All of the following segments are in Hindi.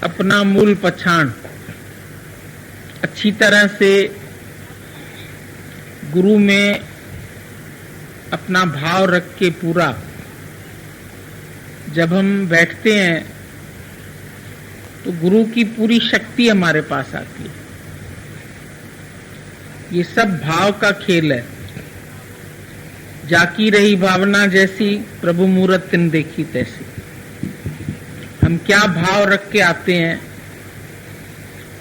अपना मूल पछाण अच्छी तरह से गुरु में अपना भाव रख के पूरा जब हम बैठते हैं तो गुरु की पूरी शक्ति हमारे पास आती है। ये सब भाव का खेल है। जाकी रही भावना जैसी प्रभु मूरत तिन देखी तैसी। हम क्या भाव रख के आते हैं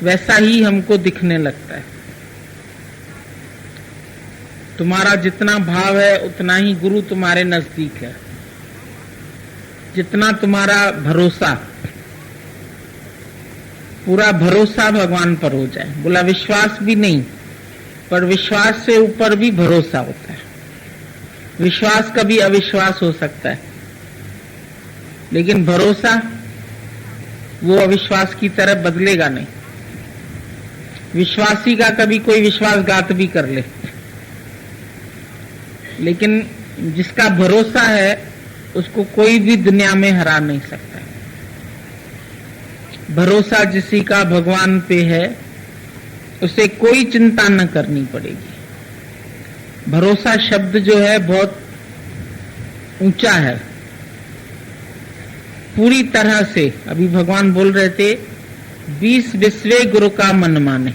वैसा ही हमको दिखने लगता है। तुम्हारा जितना भाव है उतना ही गुरु तुम्हारे नजदीक है। जितना तुम्हारा भरोसा, पूरा भरोसा भगवान पर हो जाए, बोला विश्वास भी नहीं पर विश्वास से ऊपर भी भरोसा होता है। विश्वास कभी अविश्वास हो सकता है लेकिन भरोसा वो अविश्वास की तरह बदलेगा नहीं। विश्वासी का कभी कोई विश्वासघात भी कर ले लेकिन जिसका भरोसा है उसको कोई भी दुनिया में हरा नहीं सकता। भरोसा जिसी का भगवान पे है उसे कोई चिंता न करनी पड़ेगी। भरोसा शब्द जो है बहुत ऊंचा है। पूरी तरह से अभी भगवान बोल रहे थे 20 विश्वे गुरु का मन माने।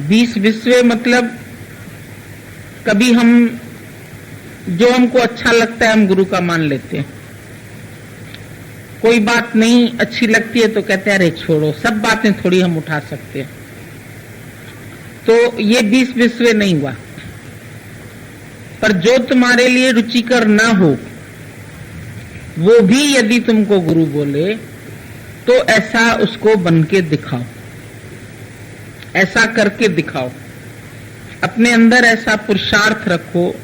20 विश्वे मतलब कभी हम जो हमको अच्छा लगता है हम गुरु का मान लेते हैं। कोई बात नहीं अच्छी लगती है तो कहते हैं अरे छोड़ो, सब बातें थोड़ी हम उठा सकते हैं। तो ये 20 विश्वे नहीं हुआ। पर जो तुम्हारे लिए रुचिकर ना हो वो भी यदि तुमको गुरु बोले तो ऐसा उसको बन के दिखाओ, ऐसा करके दिखाओ। अपने अंदर ऐसा पुरुषार्थ रखो,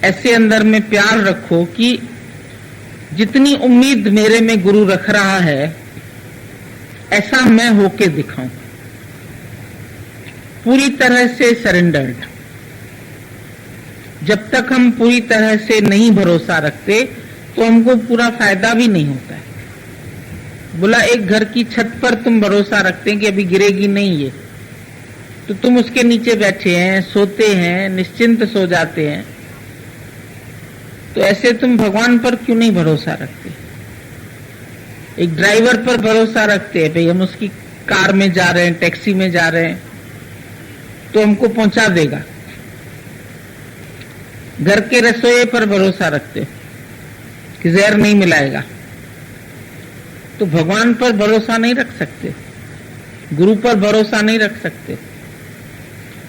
ऐसे अंदर में प्यार रखो कि जितनी उम्मीद मेरे में गुरु रख रहा है ऐसा मैं होके दिखाऊं। पूरी तरह से सरेंडर्ड। जब तक हम पूरी तरह से नहीं भरोसा रखते तो हमको पूरा फायदा भी नहीं होता है। बोला एक घर की छत पर तुम भरोसा रखते हैं कि अभी गिरेगी नहीं ये, तो तुम उसके नीचे बैठे हैं, सोते हैं, निश्चिंत सो जाते हैं। तो ऐसे तुम भगवान पर क्यों नहीं भरोसा रखते? एक ड्राइवर पर भरोसा रखते हैं, भाई हम उसकी कार में जा रहे हैं, टैक्सी में जा रहे हैं तो हमको पहुंचा देगा। घर के रसोई पर भरोसा रखते हो कि जहर नहीं मिलाएगा। तो भगवान पर भरोसा नहीं रख सकते, गुरु पर भरोसा नहीं रख सकते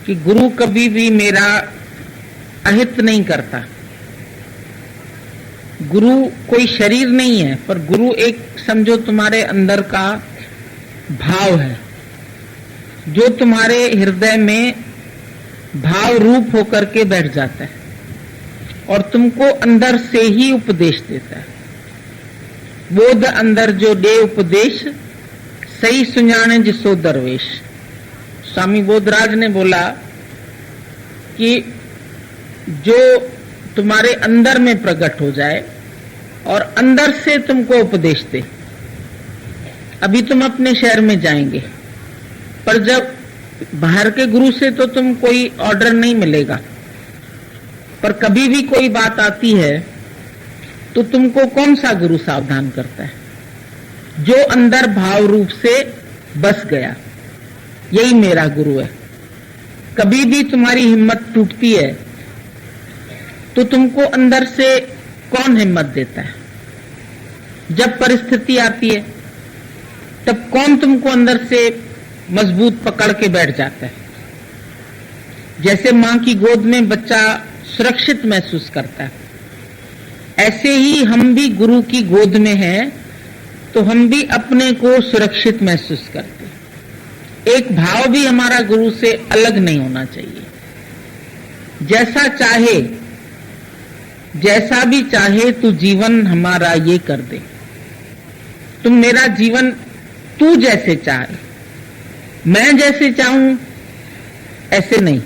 कि गुरु कभी भी मेरा अहित नहीं करता। गुरु कोई शरीर नहीं है पर गुरु एक समझो तुम्हारे अंदर का भाव है जो तुम्हारे हृदय में भाव रूप होकर के बैठ जाता है और तुमको अंदर से ही उपदेश देता है। बोध अंदर जो दे उपदेश सही सुजाने जिसो दरवेश। स्वामी बोधराज ने बोला कि जो तुम्हारे अंदर में प्रकट हो जाए और अंदर से तुमको उपदेश दे। अभी तुम अपने शहर में जाएंगे पर जब बाहर के गुरु से तो तुम कोई ऑर्डर नहीं मिलेगा, पर कभी भी कोई बात आती है तो तुमको कौन सा गुरु सावधान करता है? जो अंदर भाव रूप से बस गया, यही मेरा गुरु है। कभी भी तुम्हारी हिम्मत टूटती है तो तुमको अंदर से कौन हिम्मत देता है? जब परिस्थिति आती है तब कौन तुमको अंदर से मजबूत पकड़ के बैठ जाता है? जैसे मां की गोद में बच्चा सुरक्षित महसूस करता है, ऐसे ही हम भी गुरु की गोद में हैं तो हम भी अपने को सुरक्षित महसूस करते हैं। एक भाव भी हमारा गुरु से अलग नहीं होना चाहिए। जैसा चाहे, जैसा भी चाहे तू जीवन हमारा ये कर दे। तुम मेरा जीवन तू जैसे चाहे, मैं जैसे चाहूं ऐसे नहीं,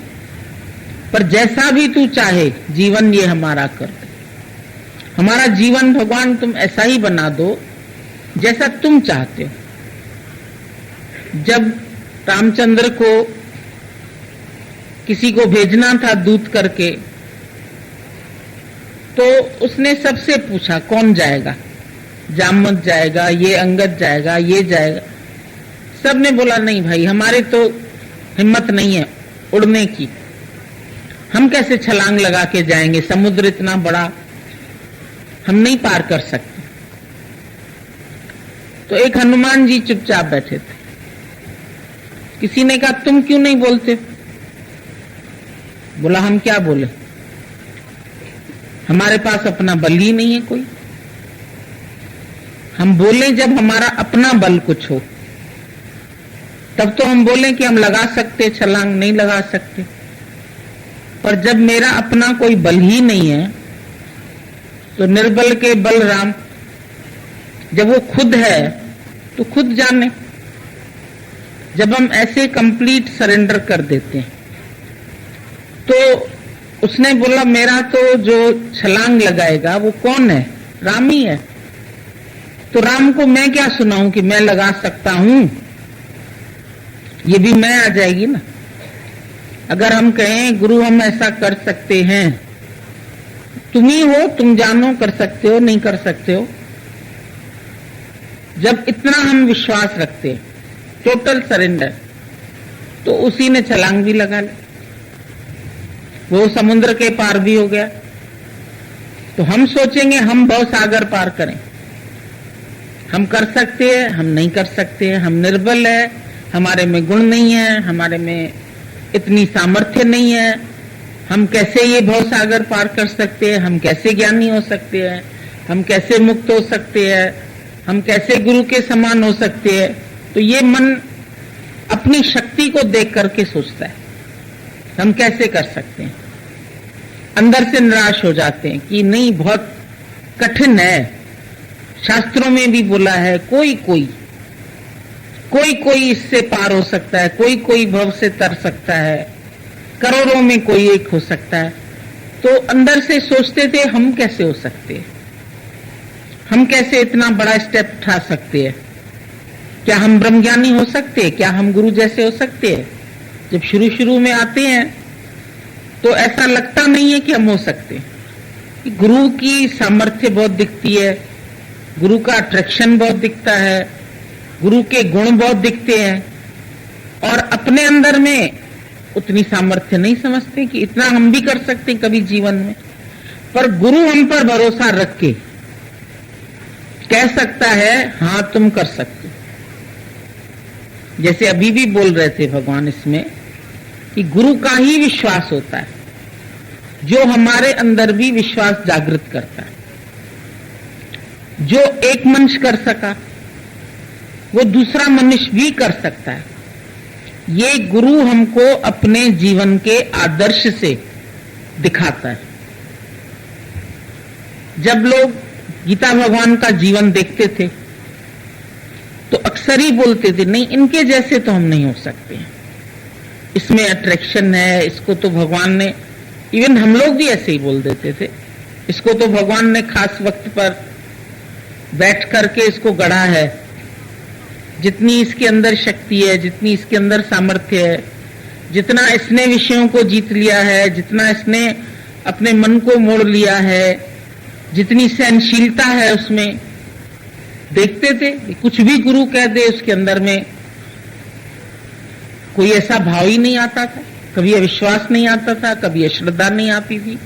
पर जैसा भी तू चाहे जीवन ये हमारा कर दे। हमारा जीवन भगवान तुम ऐसा ही बना दो जैसा तुम चाहते हो। जब रामचंद्र को किसी को भेजना था दूत करके, तो उसने सबसे पूछा कौन जाएगा, जामवंत जाएगा, ये अंगद जाएगा, ये जाएगा। सबने बोला नहीं भाई, हमारे तो हिम्मत नहीं है उड़ने की, हम कैसे छलांग लगा के जाएंगे, समुद्र इतना बड़ा हम नहीं पार कर सकते। तो एक हनुमान जी चुपचाप बैठे थे। किसी ने कहा तुम क्यों नहीं बोलते? बोला हम क्या बोले, हमारे पास अपना बल ही नहीं है कोई। हम बोले जब हमारा अपना बल कुछ हो, तब तो हम बोले कि हम लगा सकते छलांग, नहीं लगा सकते। पर जब मेरा अपना कोई बल ही नहीं है, तो निर्बल के बलराम, जब वो खुद है तो खुद जाने। जब हम ऐसे कंप्लीट सरेंडर कर देते हैं, तो उसने बोला मेरा तो जो छलांग लगाएगा वो कौन है, राम ही है। तो राम को मैं क्या सुनाऊं कि मैं लगा सकता हूं, ये भी मैं आ जाएगी ना। अगर हम कहें गुरु हम ऐसा कर सकते हैं, तुम ही हो, तुम जानो कर सकते हो नहीं कर सकते हो। जब इतना हम विश्वास रखते हैं, टोटल सरेंडर, तो उसी ने छलांग भी लगा ली, वो समुद्र के पार भी हो गया। तो हम सोचेंगे हम भव सागर पार करें, हम कर सकते हैं, हम नहीं कर सकते हैं, हम निर्बल है, हमारे में गुण नहीं है, हमारे में इतनी सामर्थ्य नहीं है, हम कैसे ये भव सागर पार कर सकते हैं, हम कैसे ज्ञानी हो सकते हैं, हम कैसे मुक्त हो सकते हैं, हम कैसे गुरु के समान हो सकते हैं। तो ये मन अपनी शक्ति को देख करके सोचता है हम कैसे कर सकते हैं। अंदर से निराश हो जाते हैं कि नहीं, बहुत कठिन है। शास्त्रों में भी बोला है कोई कोई इससे पार हो सकता है, कोई कोई भव से तर सकता है, करोड़ों में कोई एक हो सकता है। तो अंदर से सोचते थे हम कैसे हो सकते हैं, हम कैसे इतना बड़ा स्टेप उठा सकते हैं, क्या हम ब्रह्मज्ञानी हो सकते हैं, क्या हम गुरु जैसे हो सकते हैं। जब शुरू में आते हैं तो ऐसा लगता नहीं है कि हम हो सकते हैं। गुरु की सामर्थ्य बहुत दिखती है, गुरु का अट्रैक्शन बहुत दिखता है, गुरु के गुण बहुत दिखते हैं, और अपने अंदर में उतनी सामर्थ्य नहीं समझते कि इतना हम भी कर सकते हैं कभी जीवन में। पर गुरु हम पर भरोसा रख के कह सकता है हाँ तुम कर सकते। जैसे अभी भी बोल रहे थे भगवान इसमें कि गुरु का ही विश्वास होता है जो हमारे अंदर भी विश्वास जागृत करता है। जो एक मनुष्य कर सका वो दूसरा मनुष्य भी कर सकता है। ये गुरु हमको अपने जीवन के आदर्श से दिखाता है। जब लोग गीता भगवान का जीवन देखते थे तो अक्सर ही बोलते थे नहीं इनके जैसे तो हम नहीं हो सकते, इसमें अट्रैक्शन है, इसको तो भगवान ने, इवन हम लोग भी ऐसे ही बोल देते थे, इसको तो भगवान ने खास वक्त पर बैठ करके इसको गढ़ा है, जितनी इसके अंदर शक्ति है, जितनी इसके अंदर सामर्थ्य है, जितना इसने विषयों को जीत लिया है, जितना इसने अपने मन को मोड़ लिया है, जितनी सहनशीलता है उसमें, देखते थे कुछ भी गुरु कह दे उसके अंदर में कोई ऐसा भाव ही नहीं आता था, कभी अविश्वास नहीं आता था, कभी अश्रद्धा नहीं आती थी,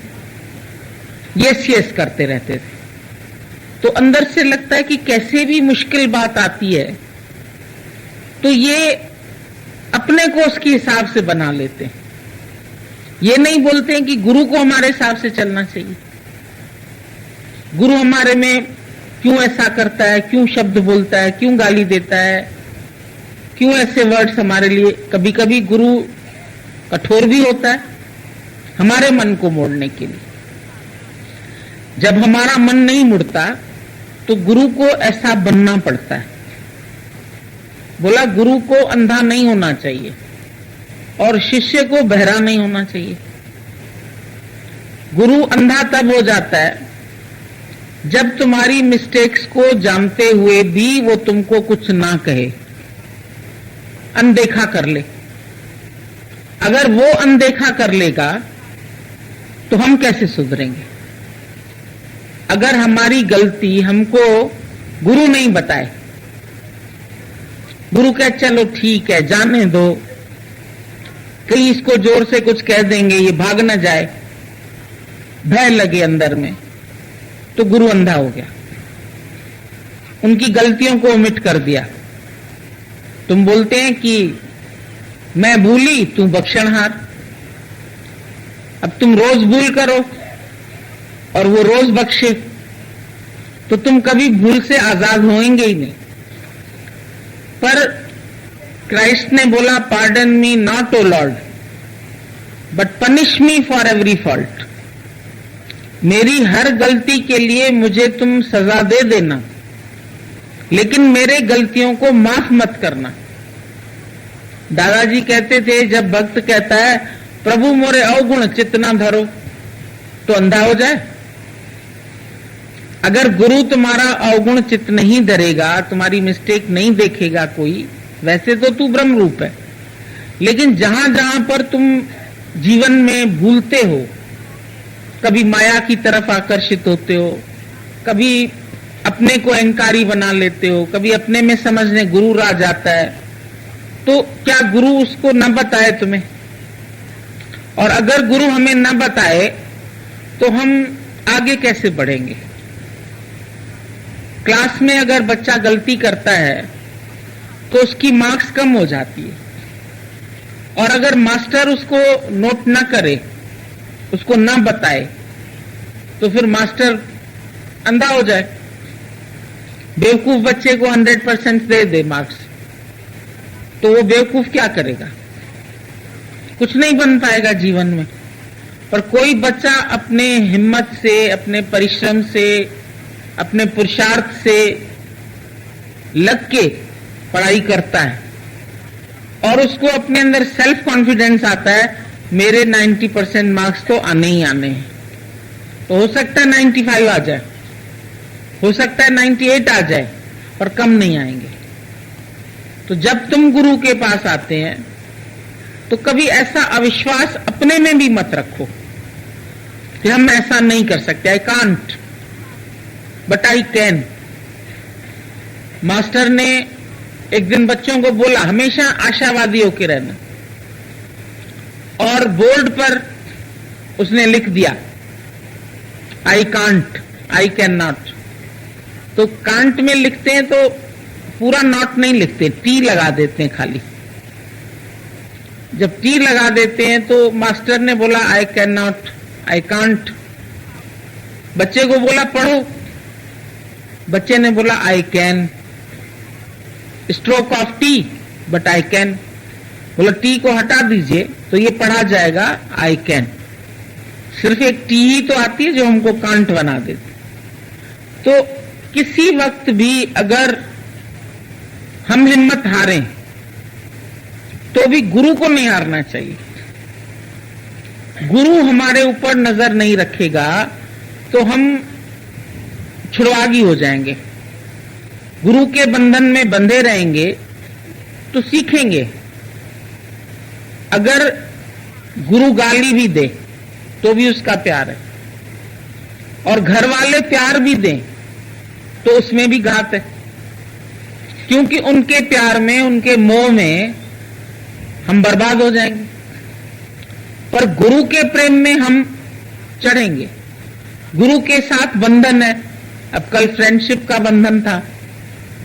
यस यस करते रहते थे। तो अंदर से लगता है कि कैसे भी मुश्किल बात आती है तो ये अपने को उसके हिसाब से बना लेते हैं। ये नहीं बोलते हैं कि गुरु को हमारे हिसाब से चलना चाहिए, गुरु हमारे में क्यों ऐसा करता है, क्यों शब्द बोलता है, क्यों गाली देता है, क्यों ऐसे वर्ड्स हमारे लिए। कभी कभी गुरु कठोर भी होता है हमारे मन को मोड़ने के लिए। जब हमारा मन नहीं मुड़ता तो गुरु को ऐसा बनना पड़ता है। बोला गुरु को अंधा नहीं होना चाहिए और शिष्य को बहरा नहीं होना चाहिए। गुरु अंधा तब हो जाता है जब तुम्हारी मिस्टेक्स को जानते हुए भी वो तुमको कुछ ना कहे, अनदेखा कर ले। अगर वो अनदेखा कर लेगा तो हम कैसे सुधरेंगे? अगर हमारी गलती हमको गुरु नहीं बताए, गुरु कहे चलो ठीक है जाने दो, कहीं इसको जोर से कुछ कह देंगे ये भाग ना जाए, भय लगे अंदर में, तो गुरु अंधा हो गया, उनकी गलतियों को ओमिट कर दिया। तुम बोलते हैं कि मैं भूली तू बख्शणहार, अब तुम रोज भूल करो और वो रोज बख्शे तो तुम कभी भूल से आजाद होएंगे ही नहीं। पर क्राइस्ट ने बोला pardon me not O lord but punish me for every fault, मेरी हर गलती के लिए मुझे तुम सजा दे देना लेकिन मेरे गलतियों को माफ मत करना। दादाजी कहते थे जब भक्त कहता है प्रभु मोरे अवगुण चित्त ना धरो तो अंधा हो जाए। अगर गुरु तुम्हारा अवगुण चित्त नहीं धरेगा, तुम्हारी मिस्टेक नहीं देखेगा कोई, वैसे तो तू ब्रह्म रूप है, लेकिन जहां जहां पर तुम जीवन में भूलते हो, कभी माया की तरफ आकर्षित होते हो, कभी अपने को अहंकारी बना लेते हो, कभी अपने में समझने गुरु आ जाता है, तो क्या गुरु उसको न बताए तुम्हें? और अगर गुरु हमें न बताए तो हम आगे कैसे बढ़ेंगे? क्लास में अगर बच्चा गलती करता है तो उसकी मार्क्स कम हो जाती है, और अगर मास्टर उसको नोट न करे, उसको न बताए, तो फिर मास्टर अंधा हो जाए। बेवकूफ बच्चे को 100% दे मार्क्स, तो वो बेवकूफ क्या करेगा? कुछ नहीं बन पाएगा जीवन में। पर कोई बच्चा अपने हिम्मत से, अपने परिश्रम से, अपने पुरुषार्थ से लग के पढ़ाई करता है और उसको अपने अंदर सेल्फ कॉन्फिडेंस आता है, मेरे 90% मार्क्स तो आने ही आने हैं, तो हो सकता है 95 आ जाए, हो सकता है 98 आ जाए, पर कम नहीं आएंगे। तो जब तुम गुरु के पास आते हैं तो कभी ऐसा अविश्वास अपने में भी मत रखो कि हम ऐसा नहीं कर सकते, I can't but I can. Master ने एक दिन बच्चों को बोला हमेशा आशावादी होकर रहना, और बोर्ड पर उसने लिख दिया I can't, I can not. तो कांट में लिखते हैं तो पूरा नॉट नहीं लिखते, टी लगा देते हैं खाली। जब टी लगा देते हैं तो मास्टर ने बोला I can not, I can't. बच्चे को बोला पढ़ो, बच्चे ने बोला I can. Stroke of T but I can. बोला टी को हटा दीजिए तो ये पढ़ा जाएगा आई कैन। सिर्फ एक टी ही तो आती है जो हमको कांट बना देती। तो किसी वक्त भी अगर हम हिम्मत हारें तो भी गुरु को नहीं हारना चाहिए। गुरु हमारे ऊपर नजर नहीं रखेगा तो हम छुड़वागी हो जाएंगे। गुरु के बंधन में बंधे रहेंगे तो सीखेंगे। अगर गुरु गाली भी दे तो भी उसका प्यार है, और घर वाले प्यार भी दें तो उसमें भी घात है, क्योंकि उनके प्यार में, उनके मोह में हम बर्बाद हो जाएंगे। पर गुरु के प्रेम में हम चढ़ेंगे। गुरु के साथ बंधन है। अब कल फ्रेंडशिप का बंधन था,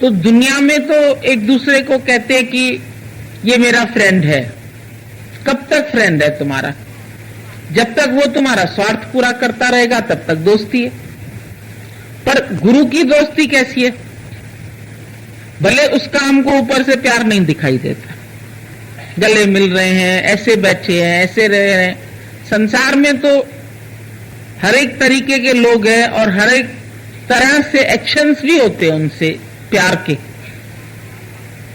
तो दुनिया में तो एक दूसरे को कहते हैं कि ये मेरा फ्रेंड है। कब तक फ्रेंड है तुम्हारा? जब तक वो तुम्हारा स्वार्थ पूरा करता रहेगा तब तक दोस्ती है। पर गुरु की दोस्ती कैसी है? भले उसका हमको ऊपर से प्यार नहीं दिखाई देता, गले मिल रहे हैं, ऐसे बैठे हैं, ऐसे रह रहे हैं। संसार में तो हर एक तरीके के लोग हैं और हर एक तरह से एक्शंस भी होते हैं उनसे प्यार के।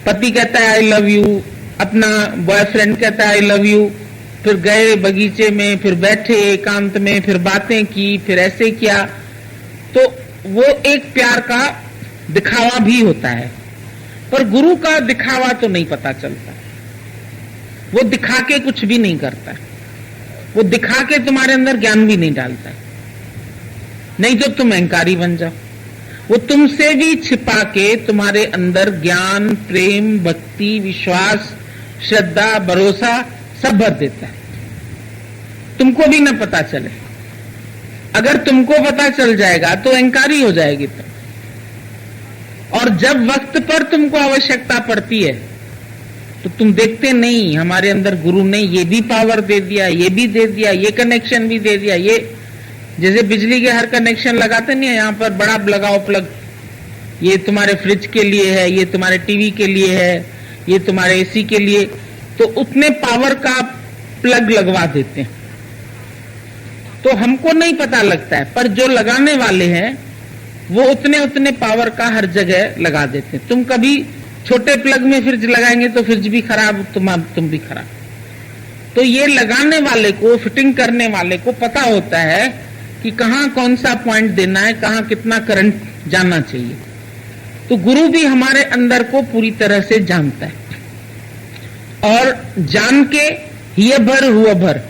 पति कहता है आई लव यू, अपना बॉयफ्रेंड कहता है आई लव यू, फिर गए बगीचे में, फिर बैठे एकांत में, फिर बातें की, फिर ऐसे किया। तो वो एक प्यार का दिखावा भी होता है, पर गुरु का दिखावा तो नहीं पता चलता। वो दिखा के कुछ भी नहीं करता, वो दिखा के तुम्हारे अंदर ज्ञान भी नहीं डालता, नहीं तो तुम अहंकारी बन जाओ। वो तुमसे भी छिपा के तुम्हारे अंदर ज्ञान, प्रेम, भक्ति, विश्वास, श्रद्धा, भरोसा सब भर देता है, तुमको भी न पता चले। अगर तुमको पता चल जाएगा तो अहंकारी हो जाएगी तुम। और जब वक्त पर तुमको आवश्यकता पड़ती है तो तुम देखते नहीं, हमारे अंदर गुरु ने ये भी पावर दे दिया, ये भी दे दिया, ये कनेक्शन भी दे दिया। ये जैसे बिजली के हर कनेक्शन लगाते नहीं है, यहाँ पर बड़ा लगाओ प्लग, ये तुम्हारे फ्रिज के लिए है, ये तुम्हारे टीवी के लिए है, ये तुम्हारे एसी के लिए, तो उतने पावर का प्लग लगवा देते हैं। तो हमको नहीं पता लगता है, पर जो लगाने वाले हैं वो उतने उतने पावर का हर जगह लगा देते हैं। तुम कभी छोटे प्लग में फ्रिज लगाएंगे तो फ्रिज भी खराब, तुम भी खराब। तो ये लगाने वाले को, फिटिंग करने वाले को पता होता है कि कहां कौन सा पॉइंट देना है, कहां कितना करंट जाना चाहिए। तो गुरु भी हमारे अंदर को पूरी तरह से जानता है, और जान के हिय भर हुआ भर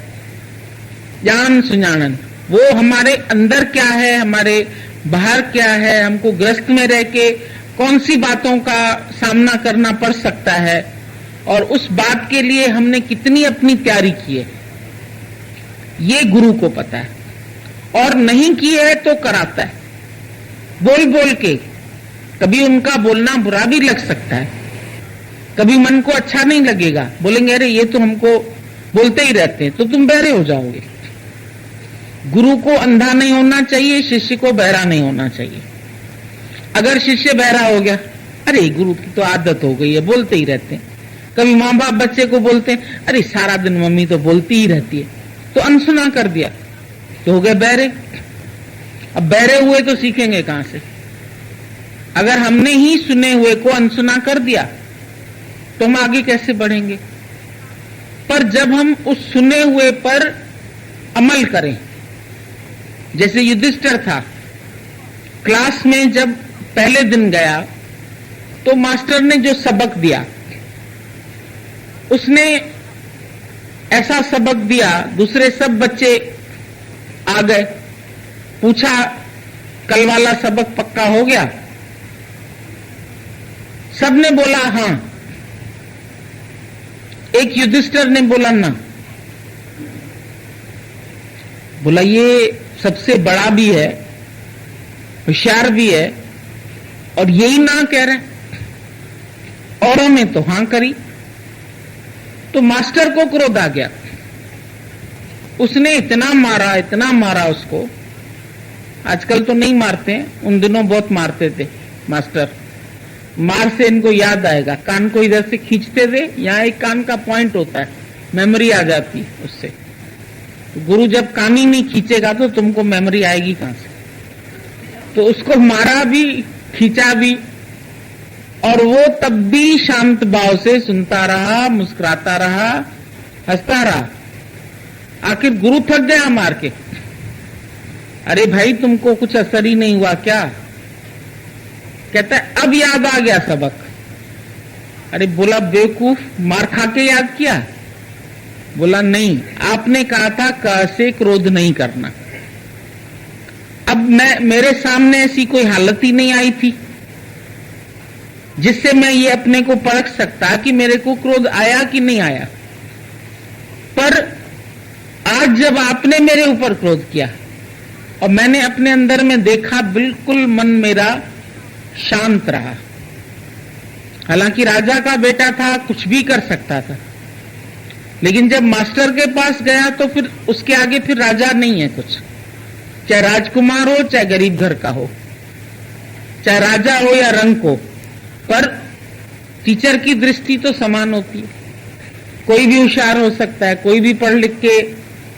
ज्ञान सुजानन, वो हमारे अंदर क्या है, हमारे बाहर क्या है, हमको ग्रस्त में रह के कौन सी बातों का सामना करना पड़ सकता है, और उस बात के लिए हमने कितनी अपनी तैयारी की है, ये गुरु को पता है। और नहीं की है तो कराता है, बोल बोल के। कभी उनका बोलना बुरा भी लग सकता है, कभी मन को अच्छा नहीं लगेगा, बोलेंगे अरे ये तो हमको बोलते ही रहते हैं, तो तुम बहरे हो जाओगे। गुरु को अंधा नहीं होना चाहिए, शिष्य को बहरा नहीं होना चाहिए। अगर शिष्य बहरा हो गया, अरे गुरु की तो आदत हो गई है, बोलते ही रहते हैं। कभी माँ बाप बच्चे को बोलते हैं, अरे सारा दिन मम्मी तो बोलती ही रहती है, तो अनसुना कर दिया तो हो गए बहरे। अब बहरे हुए तो सीखेंगे कहां से? अगर हमने ही सुने हुए को अनसुना कर दिया तो हम आगे कैसे बढ़ेंगे? पर जब हम उस सुने हुए पर अमल करें, जैसे युधिष्ठिर था, क्लास में जब पहले दिन गया तो मास्टर ने जो सबक दिया, उसने ऐसा सबक दिया, दूसरे सब बच्चे आ गए, पूछा कल वाला सबक पक्का हो गया? सबने बोला हां, एक युधिष्ठिर ने बोला ना। बोला ये सबसे बड़ा भी है, होशियार भी है, और यही ना कह रहे, औरों ने तो हां करी। तो मास्टर को क्रोध आ गया, उसने इतना मारा उसको। आजकल तो नहीं मारते हैं, उन दिनों बहुत मारते थे मास्टर। मार से इनको याद आएगा, कान को इधर से खींचते थे, यहां एक कान का पॉइंट होता है, मेमोरी आ जाती है उससे। तो गुरु जब कान ही नहीं खींचेगा तो तुमको मेमोरी आएगी कहां से? तो उसको मारा भी, खींचा भी, और वो तब भी शांत भाव से सुनता रहा, मुस्कुराता रहा, हंसता रहा। आखिर गुरु थक गया मार के। अरे भाई तुमको कुछ असर ही नहीं हुआ क्या? कहता है अब याद आ गया सबक। अरे बोला बेवकूफ, मार खा के याद किया? बोला नहीं, आपने कहा था क से क्रोध नहीं करना। अब मेरे सामने ऐसी कोई हालत ही नहीं आई थी जिससे मैं ये अपने को परख सकता कि मेरे को क्रोध आया कि नहीं आया। पर आज जब आपने मेरे ऊपर क्रोध किया और मैंने अपने अंदर में देखा, बिल्कुल मन मेरा शांत रहा। हालांकि राजा का बेटा था, कुछ भी कर सकता था, लेकिन जब मास्टर के पास गया तो फिर उसके आगे फिर राजा नहीं है कुछ। चाहे राजकुमार हो, चाहे गरीब घर का हो, चाहे राजा हो या रंग हो, पर टीचर की दृष्टि तो समान होती है। कोई भी होशियार हो सकता है, कोई भी पढ़ लिख के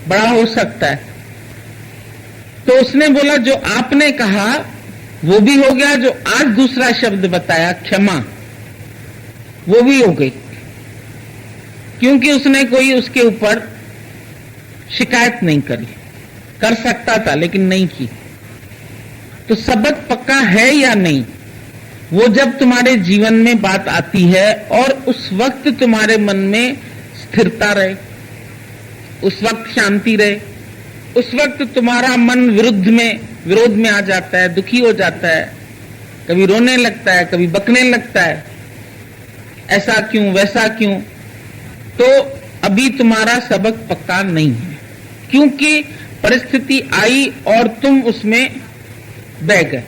बड़ा हो सकता है। तो उसने बोला जो आपने कहा वो भी हो गया, जो आज दूसरा शब्द बताया क्षमा, वो भी हो गई, क्योंकि उसने कोई उसके ऊपर शिकायत नहीं करी। कर सकता था लेकिन नहीं की। तो सबक पक्का है या नहीं, वो जब तुम्हारे जीवन में बात आती है और उस वक्त तुम्हारे मन में स्थिरता रहे, उस वक्त शांति रहे, उस वक्त तुम्हारा मन विरोध में आ जाता है, दुखी हो जाता है, कभी रोने लगता है, कभी बकने लगता है, ऐसा क्यों वैसा क्यों, तो अभी तुम्हारा सबक पक्का नहीं है, क्योंकि परिस्थिति आई और तुम उसमें बह गए।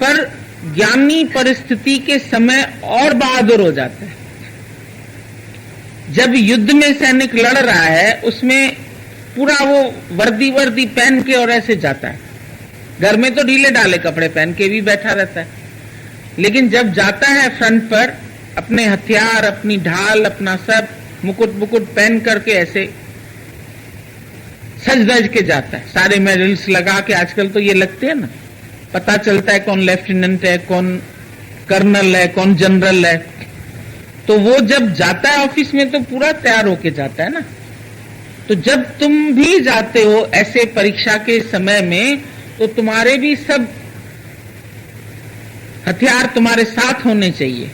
पर ज्ञानी परिस्थिति के समय और बहादुर हो जाता है। जब युद्ध में सैनिक लड़ रहा है, उसमें पूरा वो वर्दी पहन के और ऐसे जाता है, घर में तो ढीले ढाले कपड़े पहन के भी बैठा रहता है, लेकिन जब जाता है फ्रंट पर, अपने हथियार, अपनी ढाल, अपना सब मुकुट पहन करके ऐसे सज धज के जाता है, सारे मेडल्स लगा के, आजकल तो ये लगते हैं ना, पता चलता है कौन लेफ्टिनेंट है, कौन कर्नल है, कौन जनरल है। तो वो जब जाता है ऑफिस में तो पूरा तैयार होके जाता है ना। तो जब तुम भी जाते हो ऐसे परीक्षा के समय में, तो तुम्हारे भी सब हथियार तुम्हारे साथ होने चाहिए,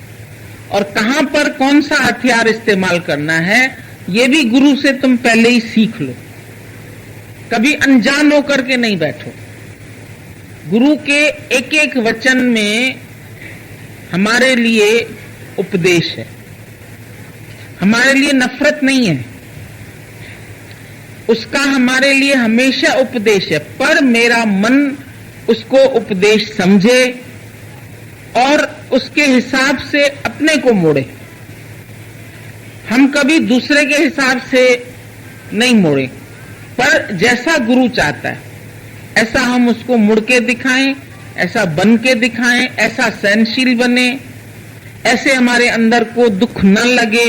और कहां पर कौन सा हथियार इस्तेमाल करना है ये भी गुरु से तुम पहले ही सीख लो। कभी अनजान होकर के नहीं बैठो। गुरु के एक एक वचन में हमारे लिए उपदेश है, हमारे लिए नफरत नहीं है, उसका हमारे लिए हमेशा उपदेश है, पर मेरा मन उसको उपदेश समझे और उसके हिसाब से अपने को मोड़े। हम कभी दूसरे के हिसाब से नहीं मोड़े, पर जैसा गुरु चाहता है ऐसा हम उसको मुड़ के दिखाएं, ऐसा बन के दिखाएं, ऐसा सहनशील बने, ऐसे हमारे अंदर को दुख न लगे।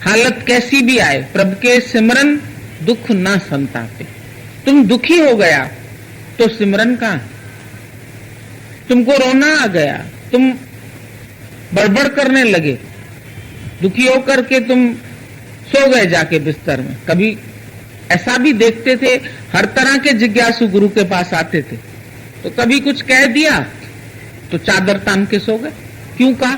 हालत कैसी भी आए, प्रभु के सिमरन दुख न संतापे। तुम दुखी हो गया तो सिमरन कहां? तुमको रोना आ गया, तुम बड़बड़ करने लगे, दुखी होकर के तुम सो गए जाके बिस्तर में। कभी ऐसा भी देखते थे, हर तरह के जिज्ञासु गुरु के पास आते थे, तो कभी कुछ कह दिया तो चादर तान के सो गए। क्यों कहा?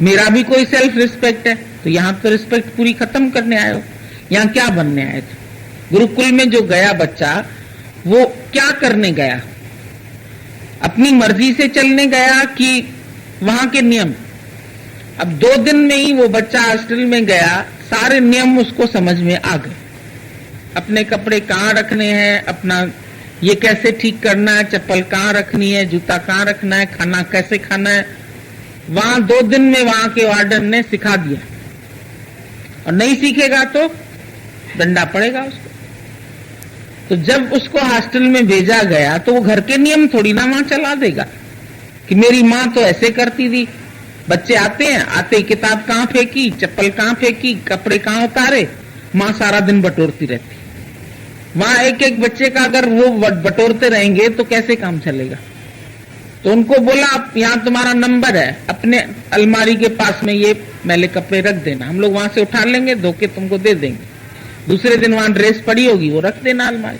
मेरा भी कोई सेल्फ रिस्पेक्ट है, तो यहां तो रिस्पेक्ट पूरी खत्म करने आए हो, यहां क्या बनने आए थे? गुरुकुल में जो गया बच्चा, वो क्या करने गया? अपनी मर्जी से चलने गया कि वहां के नियम? अब 2 दिन में ही वो बच्चा हॉस्टल में गया, सारे नियम उसको समझ में आ गए। अपने कपड़े कहाँ रखने हैं, अपना ये कैसे ठीक करना है, चप्पल कहाँ रखनी है, जूता कहाँ रखना है, खाना कैसे खाना है, वहां 2 दिन में वहां के वार्डन ने सिखा दिया। और नहीं सीखेगा तो डंडा पड़ेगा उसको। तो जब उसको हॉस्टल में भेजा गया तो वो घर के नियम थोड़ी ना वहां चला देगा कि मेरी माँ तो ऐसे करती थी। बच्चे आते हैं, आते ही किताब कहाँ फेंकी, चप्पल कहाँ फेंकी, कपड़े कहाँ उतारे, माँ सारा दिन बटोरती रहती। वहां एक एक बच्चे का अगर वो बटोरते रहेंगे तो कैसे काम चलेगा? तो उनको बोला, आप यहाँ तुम्हारा नंबर है, अपने अलमारी के पास में ये मैले कपड़े रख देना, हम लोग वहां से उठा लेंगे, धो के तुमको दे देंगे। दूसरे दिन वहां ड्रेस पड़ी होगी, वो रख देना अलमारी।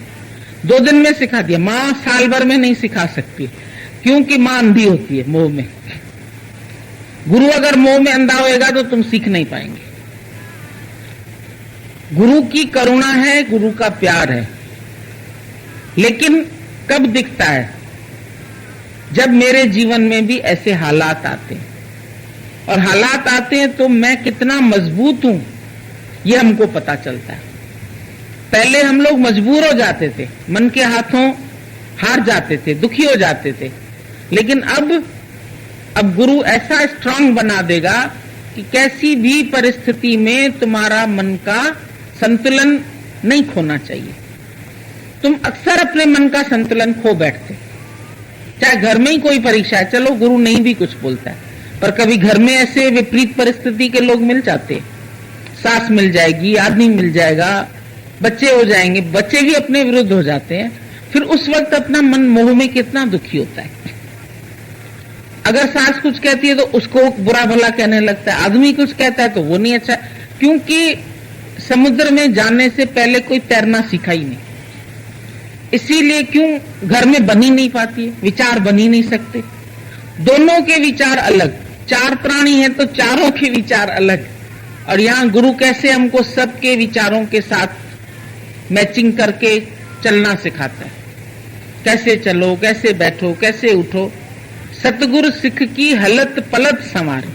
2 दिन में सिखा दिया। माँ साल भर में नहीं सिखा सकती, क्योंकि माँ अंधी होती है मोह में। गुरु अगर मोह में अंधा होएगा तो तुम सीख नहीं पाएंगे। गुरु की करुणा है, गुरु का प्यार है, लेकिन कब दिखता है? जब मेरे जीवन में भी ऐसे हालात आते हैं, और हालात आते हैं तो मैं कितना मजबूत हूं ये हमको पता चलता है। पहले हम लोग मजबूर हो जाते थे, मन के हाथों हार जाते थे, दुखी हो जाते थे, लेकिन अब गुरु ऐसा स्ट्रांग बना देगा कि कैसी भी परिस्थिति में तुम्हारा मन का संतुलन नहीं खोना चाहिए। तुम अक्सर अपने मन का संतुलन खो बैठते, चाहे घर में ही कोई परीक्षा है, चलो गुरु नहीं भी कुछ बोलता है, पर कभी घर में ऐसे विपरीत परिस्थिति के लोग मिल जाते, सास मिल जाएगी, आदमी मिल जाएगा, बच्चे हो जाएंगे, बच्चे भी अपने विरुद्ध हो जाते हैं। फिर उस वक्त अपना मन मोह में कितना दुखी होता है। अगर सास कुछ कहती है तो उसको बुरा भला कहने लगता है, आदमी कुछ कहता है तो वो नहीं अच्छा, क्योंकि समुद्र में जाने से पहले कोई तैरना सीखा ही नहीं। इसीलिए क्यों घर में बन ही नहीं पाती है, विचार बन ही नहीं सकते। दोनों के विचार अलग, चार प्राणी हैं तो चारों के विचार अलग। और यहां गुरु कैसे हमको सबके विचारों के साथ मैचिंग करके चलना सिखाता है। कैसे चलो, कैसे बैठो, कैसे उठो। सतगुरु सिख की हलत पलत संवारे।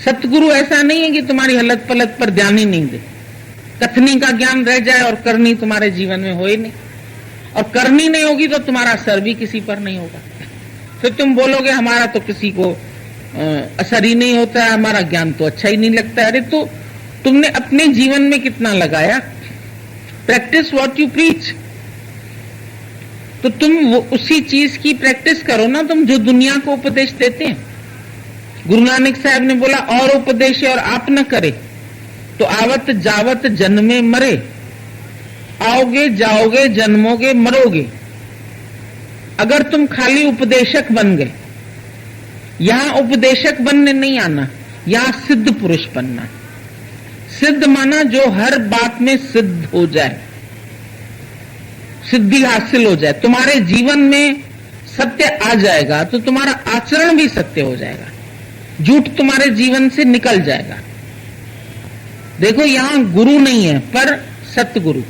सतगुरु ऐसा नहीं है कि तुम्हारी हलत पलत पर ध्यान ही नहीं दे, कथनी का ज्ञान रह जाए और करनी तुम्हारे जीवन में हो ही नहीं। और करनी नहीं होगी तो तुम्हारा असर भी किसी पर नहीं होगा। फिर तुम बोलोगे हमारा तो किसी को असर ही नहीं होता है, हमारा ज्ञान तो अच्छा ही नहीं लगता है। अरे तो तुमने अपने जीवन में कितना लगाया? Practice what you preach. तो तुम वो उसी चीज की प्रैक्टिस करो ना, तुम जो दुनिया को उपदेश देते हैं। गुरु नानक साहब ने बोला और उपदेश और आप न करे तो आवत जावत जन्मे मरे। आओगे जाओगे जन्मोगे मरोगे। अगर तुम खाली उपदेशक बन गए, यहां उपदेशक बनने नहीं आना, यहां सिद्ध पुरुष बनना। सिद्ध माना जो हर बात में सिद्ध हो जाए, सिद्धि हासिल हो जाए। तुम्हारे जीवन में सत्य आ जाएगा तो तुम्हारा आचरण भी सत्य हो जाएगा, झूठ तुम्हारे जीवन से निकल जाएगा। देखो यहां गुरु नहीं है पर सतगुरु।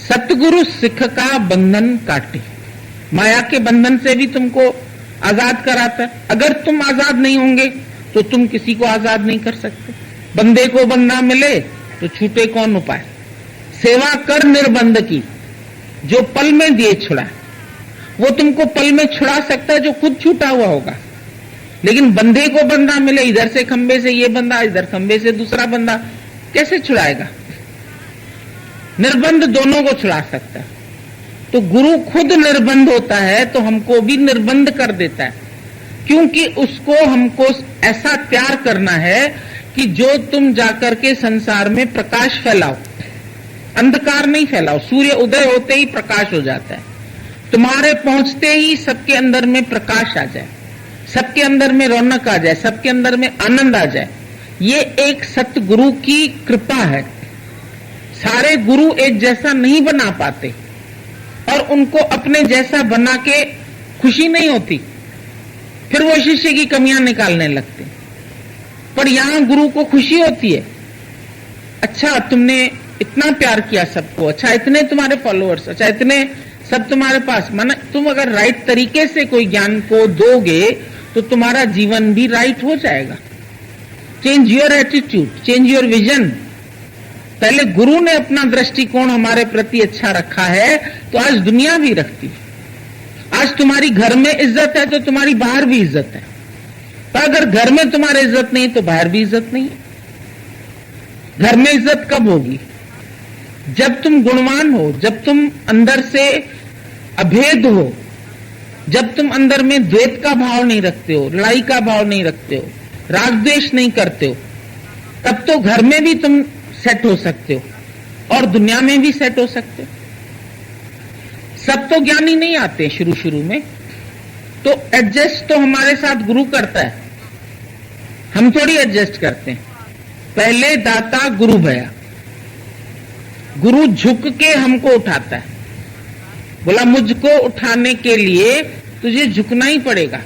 सतगुरु सिख का बंधन काटे, माया के बंधन से भी तुमको आजाद कराता है। अगर तुम आजाद नहीं होंगे तो तुम किसी को आजाद नहीं कर सकते। बंदे को बंदा मिले तो छूटे कौन उपाय। सेवा कर निर्बंध की, जो पल में दिए छुड़ा। वो तुमको पल में छुड़ा सकता है जो खुद छूटा हुआ होगा। लेकिन बंधे को बंदा मिले, इधर से खंबे से ये बंदा, इधर खंबे से दूसरा बंदा, कैसे छुड़ाएगा? निर्बंध दोनों को छुड़ा सकता है। तो गुरु खुद निर्बंध होता है तो हमको भी निर्बंध कर देता है, क्योंकि उसको हमको ऐसा तैयार करना है कि जो तुम जाकर के संसार में प्रकाश फैलाओ, अंधकार नहीं फैलाओ। सूर्य उदय होते ही प्रकाश हो जाता है, तुम्हारे पहुंचते ही सबके अंदर में प्रकाश आ जाए, सबके अंदर में रौनक आ जाए, सबके अंदर में आनंद आ जाए। ये एक सतगुरु की कृपा है। सारे गुरु एक जैसा नहीं बना पाते और उनको अपने जैसा बना के खुशी नहीं होती, फिर वो शिष्य की कमियां निकालने लगते। पर यहां गुरु को खुशी होती है, अच्छा तुमने इतना प्यार किया सबको, अच्छा इतने तुम्हारे फॉलोअर्स, अच्छा इतने सब तुम्हारे पास। माना तुम अगर राइट तरीके से कोई ज्ञान को दोगे तो तुम्हारा जीवन भी राइट हो जाएगा। Change your attitude, change your vision. पहले गुरु ने अपना दृष्टिकोण हमारे प्रति अच्छा रखा है तो आज दुनिया भी रखती है। आज तुम्हारी घर में इज्जत है तो तुम्हारी बाहर भी इज्जत है। पर अगर घर में तुम्हारी इज्जत नहीं तो बाहर भी इज्जत नहीं है। घर में इज्जत कब होगी? जब तुम गुणवान हो, जब तुम अंदर से अभेद हो, जब तुम अंदर में द्वेष का भाव नहीं रखते हो, लड़ाई का भाव नहीं रखते हो, राग द्वेष नहीं करते हो, तब तो घर में भी तुम सेट हो सकते हो और दुनिया में भी सेट हो सकते हो। सब तो ज्ञानी नहीं आते शुरू शुरू में, तो एडजस्ट तो हमारे साथ गुरु करता है, हम थोड़ी एडजस्ट करते हैं। पहले दाता गुरु भया, गुरु झुक के हमको उठाता है। बोला मुझको उठाने के लिए तुझे झुकना ही पड़ेगा।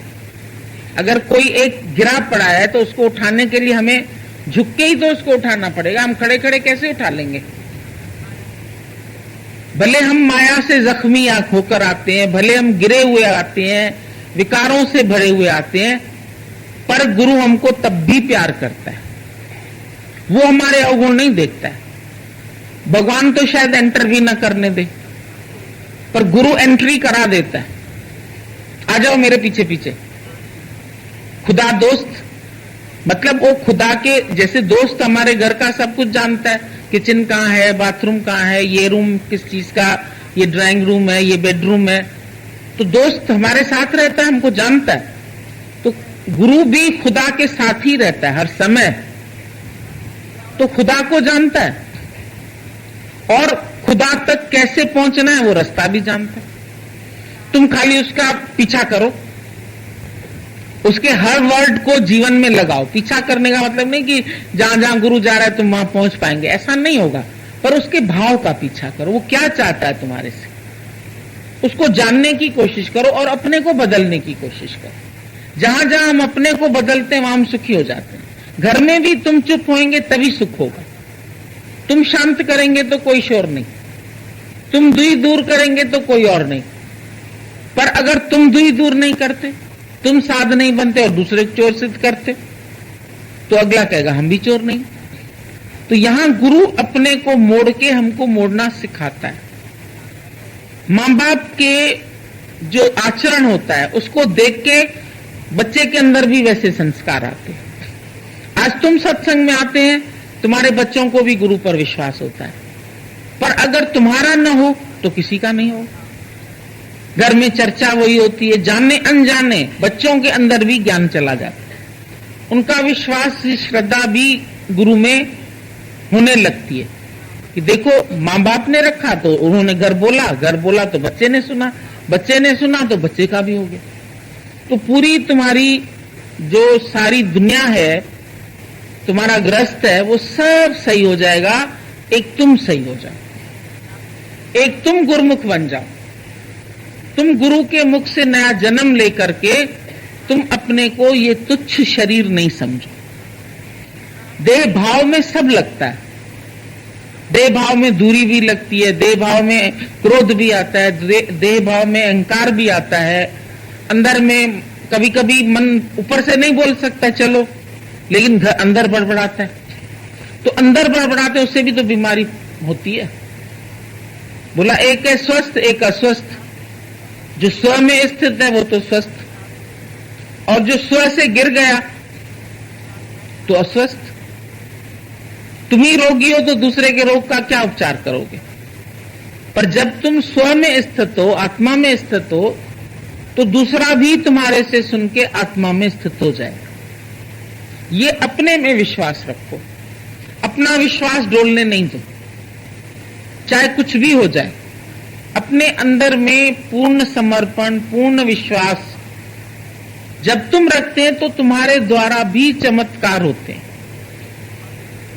अगर कोई एक गिरा पड़ा है तो उसको उठाने के लिए हमें झुक के ही तो उसको उठाना पड़ेगा। हम खड़े खड़े कैसे उठा लेंगे? भले हम माया से जख्मी आंख होकर आते हैं, भले हम गिरे हुए आते हैं, विकारों से भरे हुए आते हैं, पर गुरु हमको तब भी प्यार करता है। वो हमारे अवगुण नहीं देखता है। भगवान तो शायद एंटर भी ना करने दे, पर गुरु एंट्री करा देता है। आ जाओ मेरे पीछे पीछे। खुदा दोस्त, मतलब वो खुदा के जैसे दोस्त हमारे घर का सब कुछ जानता है, किचन कहाँ है, बाथरूम कहाँ है, ये रूम किस चीज का, ये ड्राइंग रूम है, ये बेडरूम है। तो दोस्त हमारे साथ रहता है, हमको जानता है। तो गुरु भी खुदा के साथ ही रहता है हर समय, तो खुदा को जानता है और खुदा तक कैसे पहुंचना है वो रास्ता भी जानता है। तुम खाली उसका पीछा करो, उसके हर वर्ड को जीवन में लगाओ। पीछा करने का मतलब नहीं कि जहां जहां गुरु जा रहा है तुम वहां पहुंच पाएंगे, ऐसा नहीं होगा। पर उसके भाव का पीछा करो। वो क्या चाहता है तुम्हारे से, उसको जानने की कोशिश करो और अपने को बदलने की कोशिश करो। जहां जहां हम अपने को बदलते हैं वहां हम सुखी हो जाते हैं। घर में भी तुम चुप होंगे तभी सुख होगा। तुम शांत करेंगे तो कोई शोर नहीं, तुम दुई दूर करेंगे तो कोई और नहीं। पर अगर तुम दुई दूर नहीं करते, तुम साध नहीं बनते और दूसरे चोर सिद्ध करते, तो अगला कहेगा हम भी चोर नहीं। तो यहां गुरु अपने को मोड़ के हमको मोड़ना सिखाता है। मां बाप के जो आचरण होता है उसको देख के बच्चे के अंदर भी वैसे संस्कार आते हैं। आज तुम सत्संग में आते हैं, तुम्हारे बच्चों को भी गुरु पर विश्वास होता है, पर अगर तुम्हारा न हो तो किसी का नहीं हो। घर में चर्चा वही होती है, जाने अनजाने बच्चों के अंदर भी ज्ञान चला जाता है, उनका विश्वास श्रद्धा भी गुरु में होने लगती है कि देखो मां बाप ने रखा तो उन्होंने घर बोला तो बच्चे ने सुना, बच्चे ने सुना तो बच्चे का भी हो गया। तो पूरी तुम्हारी जो सारी दुनिया है, तुम्हारा ग्रस्त है, वो सब सही हो जाएगा। एक तुम सही हो जाओ, एक तुम गुरुमुख बन जाओ। तुम गुरु के मुख से नया जन्म लेकर के तुम अपने को ये तुच्छ शरीर नहीं समझो। देह भाव में सब लगता है, देह भाव में दूरी भी लगती है, देह भाव में क्रोध भी आता है, देह भाव में अहंकार भी आता है। अंदर में कभी कभी मन ऊपर से नहीं बोल सकता चलो, लेकिन अंदर बड़बड़ाता है। तो अंदर बड़बड़ाते उससे भी तो बीमारी होती है। बोला एक है स्वस्थ एक अस्वस्थ। जो स्व में स्थित है वो तो स्वस्थ, और जो स्व से गिर गया तो अस्वस्थ। तुम ही रोगी हो तो दूसरे के रोग का क्या उपचार करोगे? पर जब तुम स्व में स्थित हो, आत्मा में स्थित हो, तो दूसरा भी तुम्हारे से सुन के आत्मा में स्थित हो जाएगा। ये अपने में विश्वास रखो, अपना विश्वास डोलने नहीं दो, चाहे कुछ भी हो जाए। अपने अंदर में पूर्ण समर्पण, पूर्ण विश्वास जब तुम रखते हैं तो तुम्हारे द्वारा भी चमत्कार होते हैं।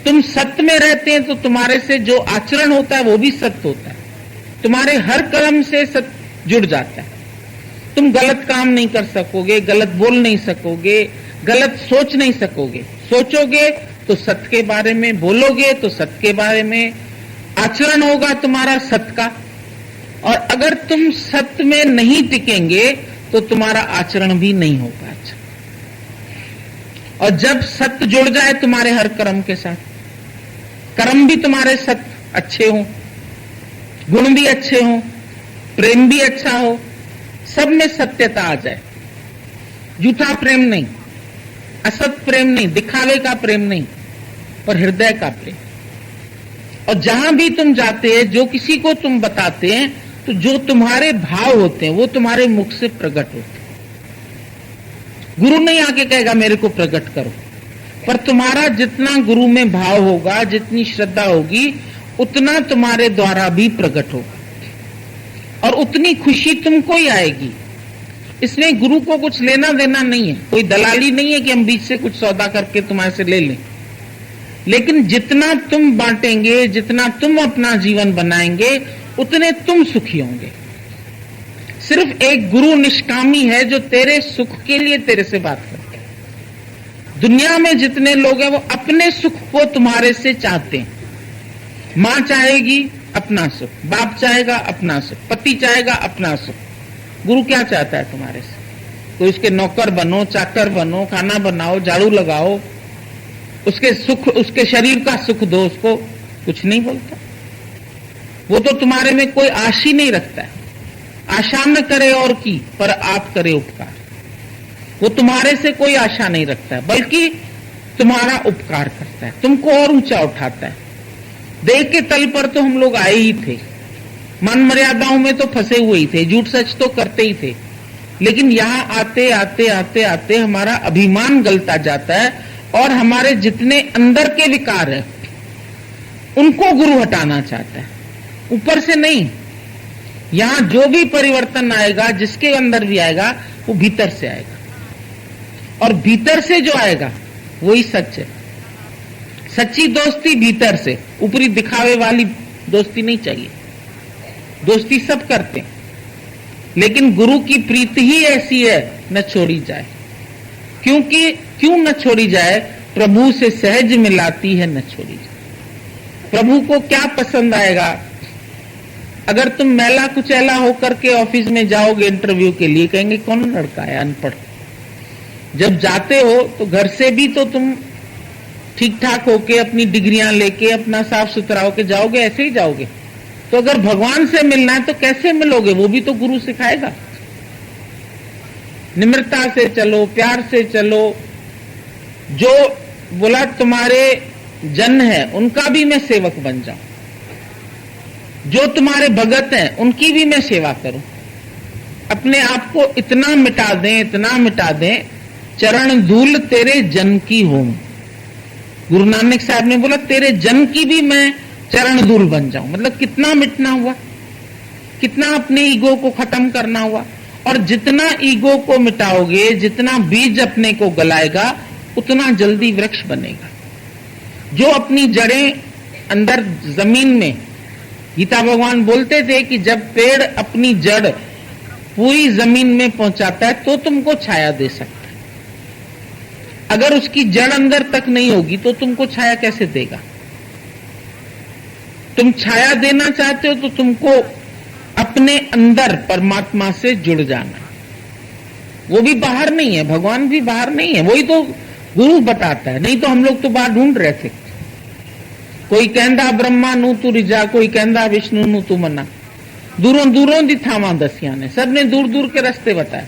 तुम सत्य में रहते हैं तो तुम्हारे से जो आचरण होता है वो भी सत्य होता है। तुम्हारे हर कर्म से सत्य जुड़ जाता है। तुम गलत काम नहीं कर सकोगे, गलत बोल नहीं सकोगे, गलत सोच नहीं सकोगे। सोचोगे तो सत्य के बारे में, बोलोगे तो सत्य के बारे में, आचरण होगा तुम्हारा सत्य का। और अगर तुम सत्य में नहीं टिकेंगे तो तुम्हारा आचरण भी नहीं होगा अच्छा। और जब सत्य जुड़ जाए तुम्हारे हर कर्म के साथ, कर्म भी तुम्हारे सत्य अच्छे हो, गुण भी अच्छे हो, प्रेम भी अच्छा हो, सब में सत्यता आ जाए। झूठा प्रेम नहीं, असत प्रेम नहीं, दिखावे का प्रेम नहीं, पर हृदय का प्रेम। और जहां भी तुम जाते हैं, जो किसी को तुम बताते हैं, तो जो तुम्हारे भाव होते हैं वो तुम्हारे मुख से प्रकट होते हैं। गुरु नहीं आके कहेगा मेरे को प्रकट करो, पर तुम्हारा जितना गुरु में भाव होगा, जितनी श्रद्धा होगी, उतना तुम्हारे द्वारा भी प्रकट होगा और उतनी खुशी तुमको ही आएगी। इसमें गुरु को कुछ लेना देना नहीं है, कोई दलाली नहीं है कि हम बीच से कुछ सौदा करके तुम्हारे से ले लें। लेकिन जितना तुम बांटेंगे, जितना तुम अपना जीवन बनाएंगे, उतने तुम सुखी होंगे। सिर्फ एक गुरु निष्कामी है जो तेरे सुख के लिए तेरे से बात करते हैं। दुनिया में जितने लोग हैं वो अपने सुख को तुम्हारे से चाहते हैं। मां चाहेगी अपना सुख, बाप चाहेगा अपना सुख, पति चाहेगा अपना सुख। गुरु क्या चाहता है तुम्हारे से? कोई उसके नौकर बनो, चाकर बनो, खाना बनाओ, झाड़ू लगाओ, उसके सुख, उसके शरीर का सुख दो, उसको कुछ नहीं बोलता। वो तो तुम्हारे में कोई आश ही नहीं रखता है। आशा न करे और की, पर आप करे उपकार। वो तुम्हारे से कोई आशा नहीं रखता है, बल्कि तुम्हारा उपकार करता है, तुमको और ऊंचा उठाता है। देह के तल पर तो हम लोग आए ही थे, मन मर्यादाओं में तो फंसे हुए ही थे, झूठ सच तो करते ही थे। लेकिन यहां आते आते आते आते हमारा अभिमान गलता जाता है और हमारे जितने अंदर के विकार है उनको गुरु हटाना चाहता है, ऊपर से नहीं। यहां जो भी परिवर्तन आएगा, जिसके अंदर भी आएगा, वो भीतर से आएगा, और भीतर से जो आएगा वही सच है। सच्ची दोस्ती भीतर से, ऊपरी दिखावे वाली दोस्ती नहीं चाहिए। दोस्ती सब करते हैं, लेकिन गुरु की प्रीति ही ऐसी है, न छोड़ी जाए। क्योंकि क्यों न छोड़ी जाए? प्रभु से सहज मिलाती है, न छोड़ी जाए। प्रभु को क्या पसंद आएगा? अगर तुम मैला कुचैला होकर के ऑफिस में जाओगे इंटरव्यू के लिए, कहेंगे कौन लड़का है अनपढ़। जब जाते हो तो घर से भी तो तुम ठीक ठाक होके अपनी डिग्रियां लेके अपना साफ सुथरा होके जाओगे, ऐसे ही जाओगे। तो अगर भगवान से मिलना है तो कैसे मिलोगे? वो भी तो गुरु सिखाएगा। निम्रता से चलो, प्यार से चलो। जो बोला तुम्हारे जन है उनका भी मैं सेवक बन जाऊं, जो तुम्हारे भगत हैं उनकी भी मैं सेवा करूं। अपने आप को इतना मिटा दें, इतना मिटा दें, चरण धूल तेरे जन की हूं। गुरु नानक साहब ने बोला तेरे जन की भी मैं चरण धूल बन जाऊं। मतलब कितना मिटना हुआ, कितना अपने ईगो को खत्म करना हुआ। और जितना ईगो को मिटाओगे, जितना बीज अपने को गलाएगा, उतना जल्दी वृक्ष बनेगा। जो अपनी जड़ें अंदर जमीन में, गीता भगवान बोलते थे कि जब पेड़ अपनी जड़ पूरी जमीन में पहुंचाता है तो तुमको छाया दे सकता है। अगर उसकी जड़ अंदर तक नहीं होगी तो तुमको छाया कैसे देगा? तुम छाया देना चाहते हो तो तुमको अपने अंदर परमात्मा से जुड़ जाना। वो भी बाहर नहीं है, भगवान भी बाहर नहीं है, वही तो गुरु बताता है। नहीं तो हम लोग तो बाहर ढूंढ रहे थे। कोई कहता ब्रह्मा नू तू रिजा, कोई कहता विष्णु नू तू मना। दूरों दूरों दी थावा दसिया ने, सबने दूर दूर के रास्ते बताए,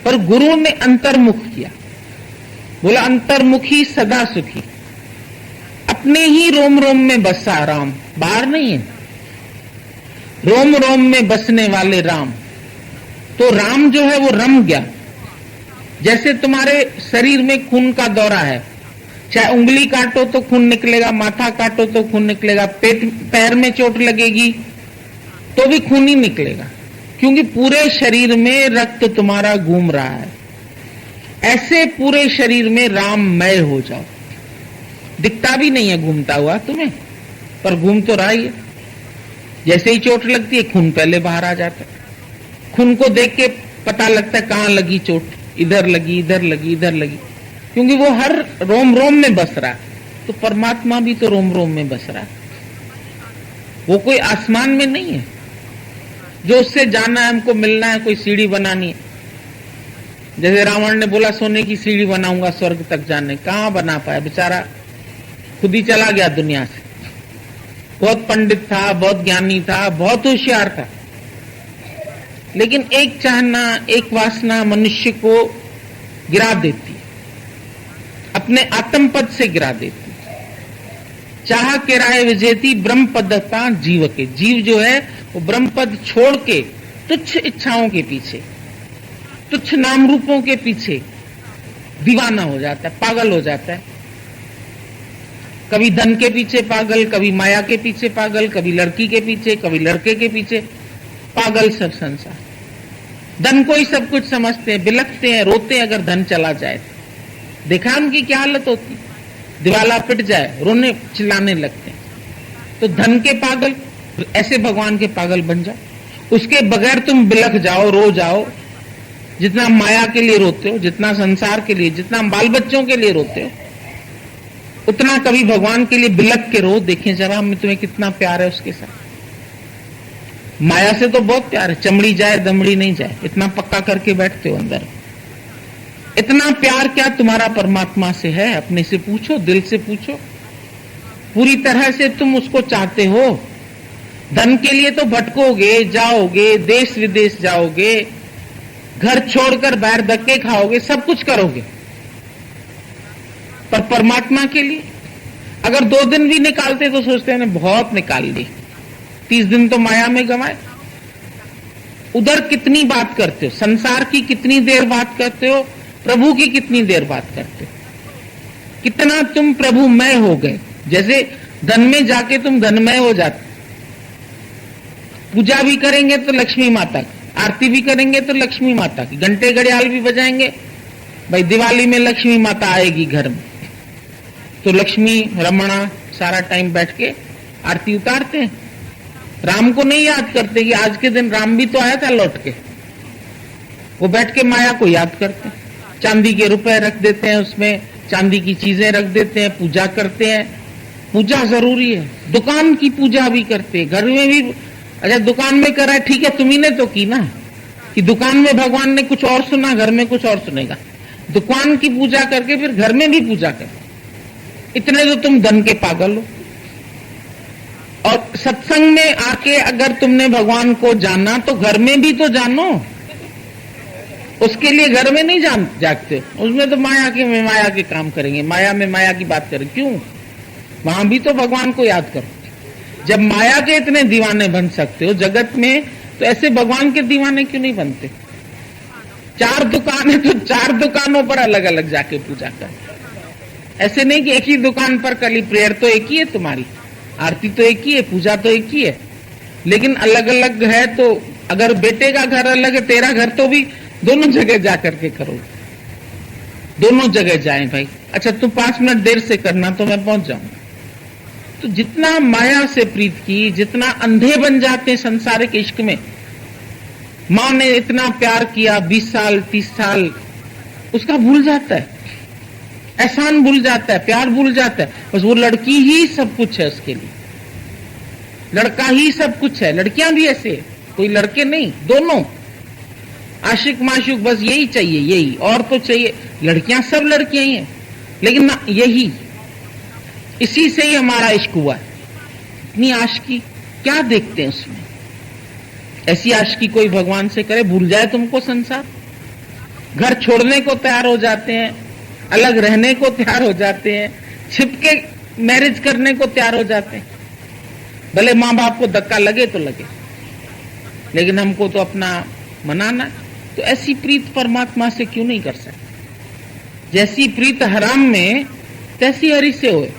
पर गुरु ने अंतर्मुख किया। बोला अंतर्मुखी सदा सुखी, अपने ही रोम रोम में बसा राम, बाहर नहीं है। रोम रोम में बसने वाले राम। तो राम जो है वो रम गया। जैसे तुम्हारे शरीर में खून का दौरा है, चाहे उंगली काटो तो खून निकलेगा, माथा काटो तो खून निकलेगा, पेट पैर में चोट लगेगी तो भी खून ही निकलेगा, क्योंकि पूरे शरीर में रक्त तुम्हारा घूम रहा है। ऐसे पूरे शरीर में राममय हो जाओ। दिखता भी नहीं है घूमता हुआ तुम्हें, पर घूम तो रहा ही है। जैसे ही चोट लगती है खून पहले बाहर आ जाता है। खून को देख के पता लगता है कहां लगी चोट, इधर लगी, इधर लगी, इधर लगी, क्योंकि वो हर रोम रोम में बस रहा है। तो परमात्मा भी तो रोम रोम में बस रहा है। वो कोई आसमान में नहीं है जो उससे जाना है, हमको मिलना है, कोई सीढ़ी बनानी है। जैसे रावण ने बोला सोने की सीढ़ी बनाऊंगा स्वर्ग तक जाने, कहां बना पाया बेचारा, खुद ही चला गया दुनिया से। बहुत पंडित था, बहुत ज्ञानी था, बहुत होशियार था, लेकिन एक चाहना, एक वासना मनुष्य को गिरा देती है, अपने आत्म पद से गिरा देती है। चाह के राय विजेती ब्रह्म पदता जीव के, जीव जो है वो ब्रह्म पद छोड़ के तुच्छ इच्छाओं के पीछे, तुच्छ नाम रूपों के पीछे दीवाना हो जाता है, पागल हो जाता है। कभी धन के पीछे पागल, कभी माया के पीछे पागल, कभी लड़की के पीछे, कभी लड़के के पीछे पागल। सब संसार धन को ही सब कुछ समझते हैं, बिलखते हैं, रोते हैं अगर धन चला जाए। देखा उनकी क्या हालत होती, दिवाला पिट जाए रोने चिल्लाने लगते हैं। तो धन के पागल, ऐसे भगवान के पागल बन जाओ। उसके बगैर तुम बिलख जाओ, रो जाओ। जितना माया के लिए रोते हो, जितना संसार के लिए, जितना बाल बच्चों के लिए रोते हो, उतना कभी भगवान के लिए बिलख के रो। देखें जरा हमें तुम्हें कितना प्यार है उसके साथ। माया से तो बहुत प्यार है, चमड़ी जाए दमड़ी नहीं जाए, इतना पक्का करके बैठते हो अंदर। इतना प्यार क्या तुम्हारा परमात्मा से है? अपने से पूछो, दिल से पूछो। पूरी तरह से तुम उसको चाहते हो। धन के लिए तो भटकोगे, जाओगे, देश विदेश जाओगे, घर छोड़कर बाहर धक्के खाओगे, सब कुछ करोगे, पर परमात्मा के लिए अगर 2 दिन भी निकालते तो सोचते हैं बहुत निकाल ली, 30 दिन तो माया में गंवाए। उधर कितनी बात करते हो, संसार की कितनी देर बात करते हो, प्रभु की कितनी देर बात करते हो। कितना तुम प्रभुमय हो गए। जैसे धन में जाके तुम धनमय हो जाते। पूजा भी करेंगे तो लक्ष्मी माता की, आरती भी करेंगे तो लक्ष्मी माता की, घंटे घड़ियाल भी बजाएंगे, भाई दिवाली में लक्ष्मी माता आएगी घर में। तो लक्ष्मी रमणा सारा टाइम बैठ के आरती उतारते हैं। राम को नहीं याद करते कि आज के दिन राम भी तो आया था लौट के। वो बैठ के माया को याद करते हैं। चांदी के रुपए रख देते हैं, उसमें चांदी की चीजें रख देते हैं, पूजा करते हैं। पूजा जरूरी है, दुकान की पूजा भी करते हैं, घर में भी। अच्छा, दुकान में कर रहा है, ठीक है, तुम्ही ने तो की ना, कि दुकान में भगवान ने कुछ और सुना, घर में कुछ और सुनेगा। दुकान की पूजा करके फिर घर में भी पूजा कर। इतने तो तुम धन के पागल हो। और सत्संग में आके अगर तुमने भगवान को जाना तो घर में भी तो जानो। उसके लिए घर में नहीं जागते, उसमें तो माया के काम करेंगे, माया में माया की बात करें। क्यों? वहां भी तो भगवान को याद करो। जब माया के इतने दीवाने बन सकते हो जगत में, तो ऐसे भगवान के दीवाने क्यों नहीं बनते? 4 दुकान है तो 4 दुकानों पर अलग अलग जाके पूजा कर। ऐसे नहीं कि एक ही दुकान पर कली। प्रेयर तो एक ही है तुम्हारी, आरती तो एक ही है, पूजा तो एक ही है, लेकिन अलग अलग है। तो अगर बेटे का घर अलग है, तेरा घर, तो भी दोनों जगह जाकर के करो। दोनों जगह जाएं भाई। अच्छा, तुम 5 मिनट देर से करना तो मैं पहुंच जाऊंगा। तो जितना माया से प्रीत की, जितना अंधे बन जाते हैं संसारिक इश्क में। मां ने इतना प्यार किया 20 साल 30 साल, उसका भूल जाता है, एहसान भूल जाता है, प्यार भूल जाता है। बस वो लड़की ही सब कुछ है उसके लिए, लड़का ही सब कुछ है। लड़कियां भी ऐसे है, कोई लड़के नहीं, दोनों आशिक माशुक, बस यही चाहिए, यही और तो चाहिए। लड़कियां सब लड़कियां ही हैं, लेकिन ना, यही, इसी से ही हमारा इश्क हुआ है। इतनी आशिकी क्या देखते हैं उसमें? ऐसी आशिकी कोई भगवान से करे, भूल जाए तुमको संसार। घर छोड़ने को तैयार हो जाते हैं, अलग रहने को तैयार हो जाते हैं, छिपके मैरिज करने को तैयार हो जाते हैं। भले मां बाप को धक्का लगे तो लगे, लेकिन हमको तो अपना मनाना। तो ऐसी प्रीत परमात्मा से क्यों नहीं कर सकते? जैसी प्रीत हराम में, तैसी हरि से होए।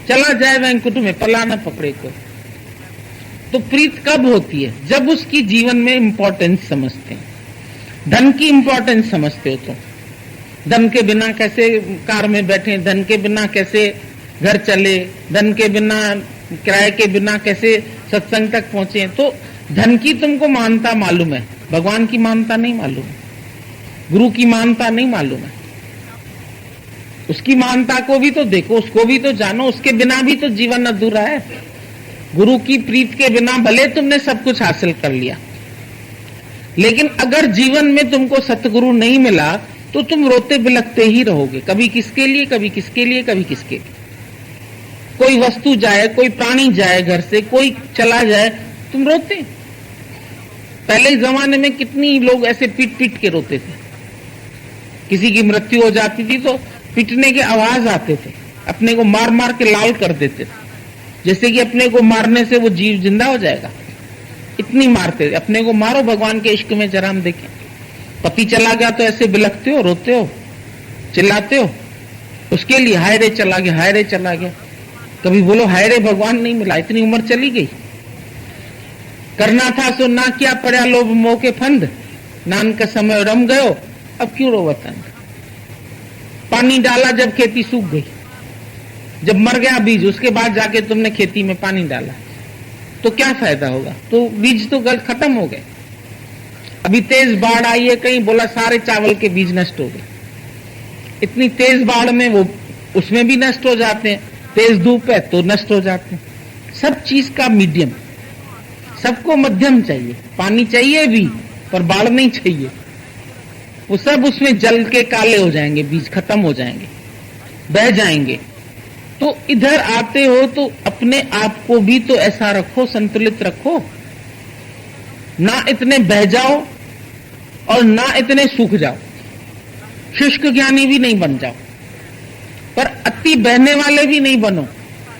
चला जाए वैंकुट में, पला न पकड़े को। तो प्रीत कब होती है? जब उसकी जीवन में इंपॉर्टेंस समझते हैं। धन की इंपॉर्टेंस समझते हो तो धन के बिना कैसे कार में बैठे, धन के बिना कैसे घर चले, धन के बिना, किराए के बिना कैसे सत्संग तक पहुंचे। तो धन की तुमको मानता मालूम है, भगवान की मानता नहीं मालूम है, गुरु की मानता नहीं मालूम है। उसकी मानता को भी तो देखो, उसको भी तो जानो। उसके बिना भी तो जीवन अधूरा है। गुरु की प्रीत के बिना भले तुमने सब कुछ हासिल कर लिया, लेकिन अगर जीवन में तुमको सतगुरु नहीं मिला तो तुम रोते बिलखते ही रहोगे। कभी किसके लिए, कभी किसके लिए, कभी किसके लिए। कोई वस्तु जाए, कोई प्राणी जाए घर से, कोई चला जाए, तुम रोते। पहले जमाने में कितनी लोग ऐसे पीट पीट के रोते थे। किसी की मृत्यु हो जाती थी तो पीटने के आवाज आते थे, अपने को मार मार के लाल कर देते थे, जैसे कि अपने को मारने से वो जीव जिंदा हो जाएगा। इतनी मारते थे। अपने को मारो भगवान के इश्क में, जरा हम देखें। पति चला गया तो ऐसे बिलखते हो, रोते हो, चिल्लाते हो उसके लिए, हाय रे चला गया, हाय रे चला गया। कभी बोलो हाय रे भगवान नहीं मिला, इतनी उम्र चली गई। करना था सो ना किया, पड़ा लोभ मोह के फंद, नान का समय रम गयो, अब क्यों रो वतन। पानी डाला जब खेती सूख गई, जब मर गया बीज, उसके बाद जाके तुमने खेती में पानी डाला तो क्या फायदा होगा? तो बीज तो गल खत्म हो गए। अभी तेज बाढ़ आई है कहीं, बोला सारे चावल के बीज नष्ट हो गए। इतनी तेज बाढ़ में वो उसमें भी नष्ट हो जाते हैं, तेज धूप है तो नष्ट हो जाते हैं। सब चीज का मीडियम, सबको मध्यम चाहिए। पानी चाहिए भी, पर बाढ़ नहीं चाहिए। वो सब उसमें जल के काले हो जाएंगे, बीज खत्म हो जाएंगे, बह जाएंगे। तो इधर आते हो तो अपने आप को भी तो ऐसा रखो, संतुलित रखो, ना इतने बह जाओ और ना इतने सूख जाओ। शुष्क ज्ञानी भी नहीं बन जाओ, पर अति बहने वाले भी नहीं बनो,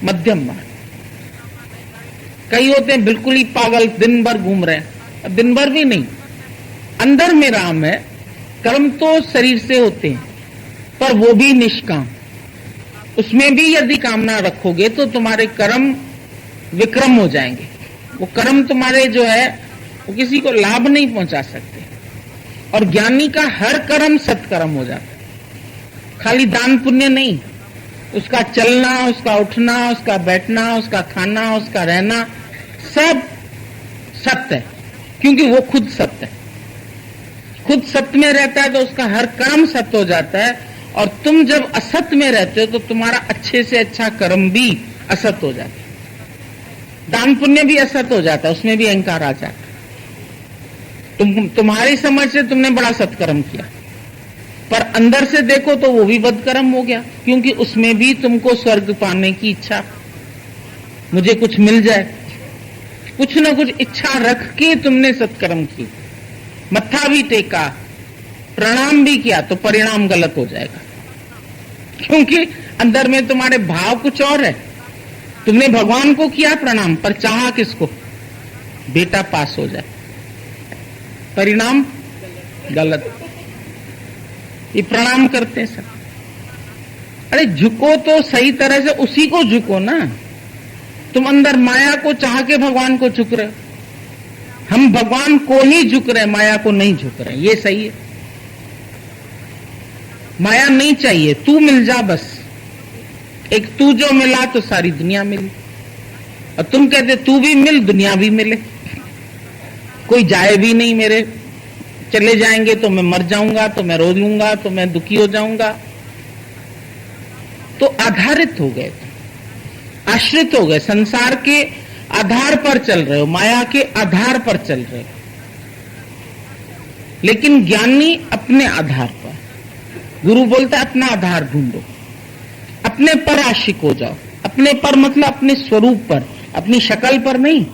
मध्यम बनो। कई होते हैं बिल्कुल ही पागल, दिन भर घूम रहे हैं। दिन भर भी नहीं, अंदर में राम है। कर्म तो शरीर से होते हैं, पर वो भी निष्काम। उसमें भी यदि कामना रखोगे तो तुम्हारे कर्म विक्रम हो जाएंगे। वो कर्म तुम्हारे जो है वो किसी को लाभ नहीं पहुंचा सकते। और ज्ञानी का हर कर्म सत्कर्म हो जाता है, खाली दान पुण्य नहीं। उसका चलना, उसका उठना, उसका बैठना, उसका खाना, उसका रहना, सब सत्य है, क्योंकि वो खुद सत्य है। खुद सत्य में रहता है तो उसका हर काम सत्य हो जाता है, और तुम जब असत्य में रहते हो तो तुम्हारा अच्छे से अच्छा कर्म भी असत हो जाता है। दान पुण्य भी असत हो जाता है, उसमें भी अहंकार आ जाता है। तुम्हारी समझ से तुमने बड़ा सत्कर्म किया, पर अंदर से देखो तो वो भी बदकर्म हो गया, क्योंकि उसमें भी तुमको स्वर्ग पाने की इच्छा, मुझे कुछ मिल जाए, कुछ ना कुछ इच्छा रख के तुमने सत्कर्म की, मत्था भी टेका, प्रणाम भी किया, तो परिणाम गलत हो जाएगा, क्योंकि अंदर में तुम्हारे भाव कुछ और है। तुमने भगवान को किया प्रणाम, पर चाहा किसको? बेटा पास हो जाए, परिणाम गलत। ये प्रणाम करते हैं सब। अरे झुको तो सही तरह से उसी को झुको ना। तुम अंदर माया को चाह के भगवान को झुक रहे हो, हम भगवान को ही झुक रहे हैं, माया को नहीं झुक रहे हैं, ये सही है। माया नहीं चाहिए, तू मिल जा बस। एक तू जो मिला तो सारी दुनिया मिली, और तुम कहते तू भी मिल दुनिया भी मिले। कोई जाए भी नहीं, मेरे चले जाएंगे तो मैं मर जाऊंगा, तो मैं रो लूंगा, तो मैं दुखी हो जाऊंगा। तो आधारित हो गए, आश्रित हो गए, संसार के आधार पर चल रहे हो, माया के आधार पर चल रहे हो। लेकिन ज्ञानी अपने आधार पर, गुरु बोलता है अपना आधार ढूंढो, अपने पर आशिक हो जाओ। अपने पर मतलब अपने स्वरूप पर, अपनी शक्ल पर नहीं।